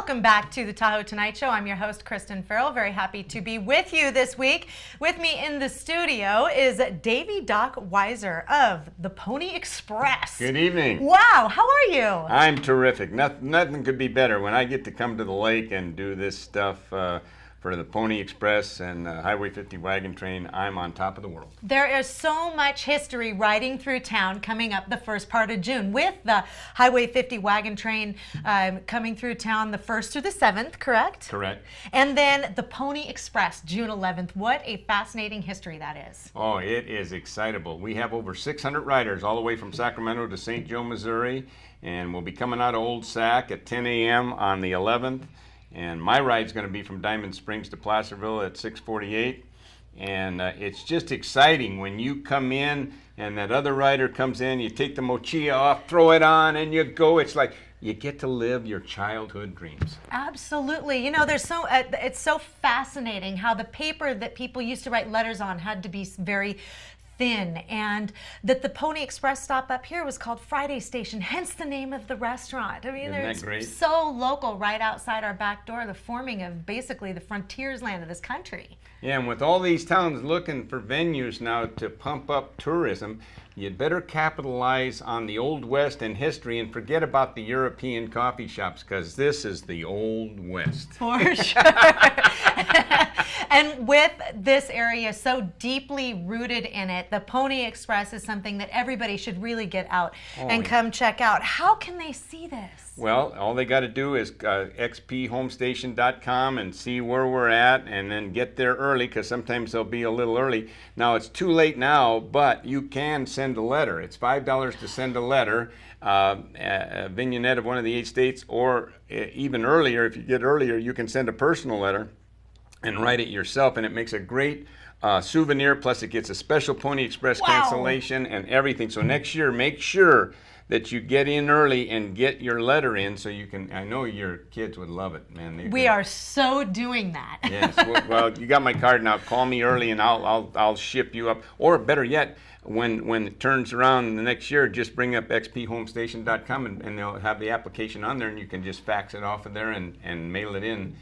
Welcome back to the Tahoe Tonight Show. I'm your host, Kristen Farrell. Very happy to be with you this week. With me in the studio is Davey Doc Weiser of the Pony Express. Good evening. Wow, how are you? I'm terrific. Nothing could be better when I get to come to the lake and do this stuff for the Pony Express and Highway 50 wagon train. I'm on top of the world. There is so much history riding through town coming up the first part of June with the Highway 50 wagon train coming through town the 1st through the 7th, correct? Correct. And then the Pony Express, June 11th. What a fascinating history that is. Oh, it is excitable. We have over 600 riders all the way from Sacramento to St. Joe, Missouri, and we'll be coming out of Old Sac at 10 a.m. on the 11th. And my ride's going to be from Diamond Springs to Placerville at 6:48. And it's just exciting when you come in and that other rider comes in, you take the mochila off, throw it on, and you go. It's like you get to live your childhood dreams. Absolutely. You know, it's so fascinating how the paper that people used to write letters on had to be very thin, and that the Pony Express stop up here was called Friday Station, hence the name of the restaurant. I mean, it's so local, right outside our back door, the forming of basically the frontiers land of this country. Yeah, and with all these towns looking for venues now to pump up tourism, you'd better capitalize on the Old West and history and forget about the European coffee shops, because this is the Old West. For sure. And with this area so deeply rooted in it, the Pony Express is something that everybody should really get out and come check out. How can they see this? Well, all they got to do is xphomestation.com and see where we're at, and then get there early, because sometimes they'll be a little early. Now, it's too late now, but you can send a letter. It's $5 to send a letter, a vignette of one of the 8 states, or even earlier, if you get earlier, you can send a personal letter and write it yourself, and it makes a great souvenir, plus it gets a special Pony Express cancellation and everything. So next year, make sure that you get in early and get your letter in so you can. I know your kids would love it, man. We are so doing that. Yes. Well, you got my card now. Call me early and I'll ship you up. Or better yet, when it turns around the next year, just bring up xphomestation.com and they'll have the application on there, and you can just fax it off of there and mail it in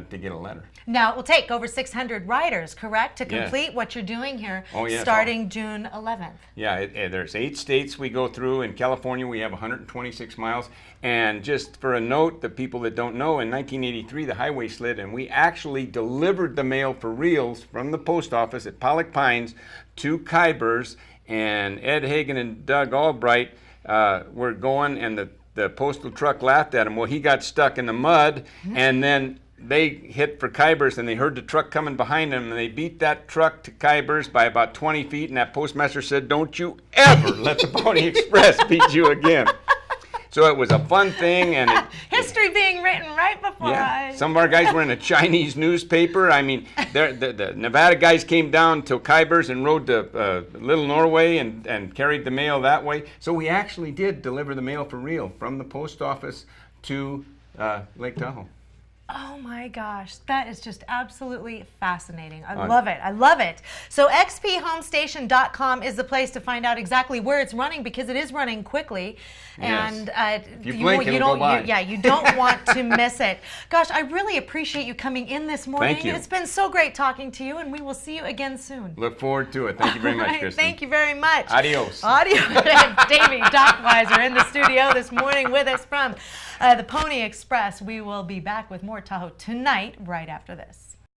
to get a letter. Now, it will take over 600 riders, correct, to complete what you're doing here, starting June 11th. Yeah, there's 8 states we go through. In California, we have 126 miles. And just for a note, the people that don't know, in 1983, the highway slid, and we actually delivered the mail for reals from the post office at Pollock Pines to Kybers, and Ed Hagen and Doug Albright were going, and the postal truck laughed at him. Well, he got stuck in the mud, and then they hit for Kybers, and they heard the truck coming behind them, and they beat that truck to Kybers by about 20 feet, and that postmaster said, "Don't you ever let the Pony Express beat you again." So it was a fun thing, and history being written right before eyes. Some of our guys were in a Chinese newspaper. I mean, the Nevada guys came down to Kybers and rode to Little Norway and carried the mail that way. So we actually did deliver the mail for real from the post office to Lake Tahoe. Oh my gosh, that is just absolutely fascinating. I love it. I love it. So xphomestation.com is the place to find out exactly where it's running, because it is running quickly. Yes. And you blink, it'll go by. you don't want to miss it. Gosh, I really appreciate you coming in this morning. Thank you. It's been so great talking to you, and we will see you again soon. Look forward to it. Thank you very much, Kristen. Thank you very much. Adios. Adios. Davey Doc Weiser in the studio this morning with us from the Pony Express. We will be back with more Tahoe Tonight right after this.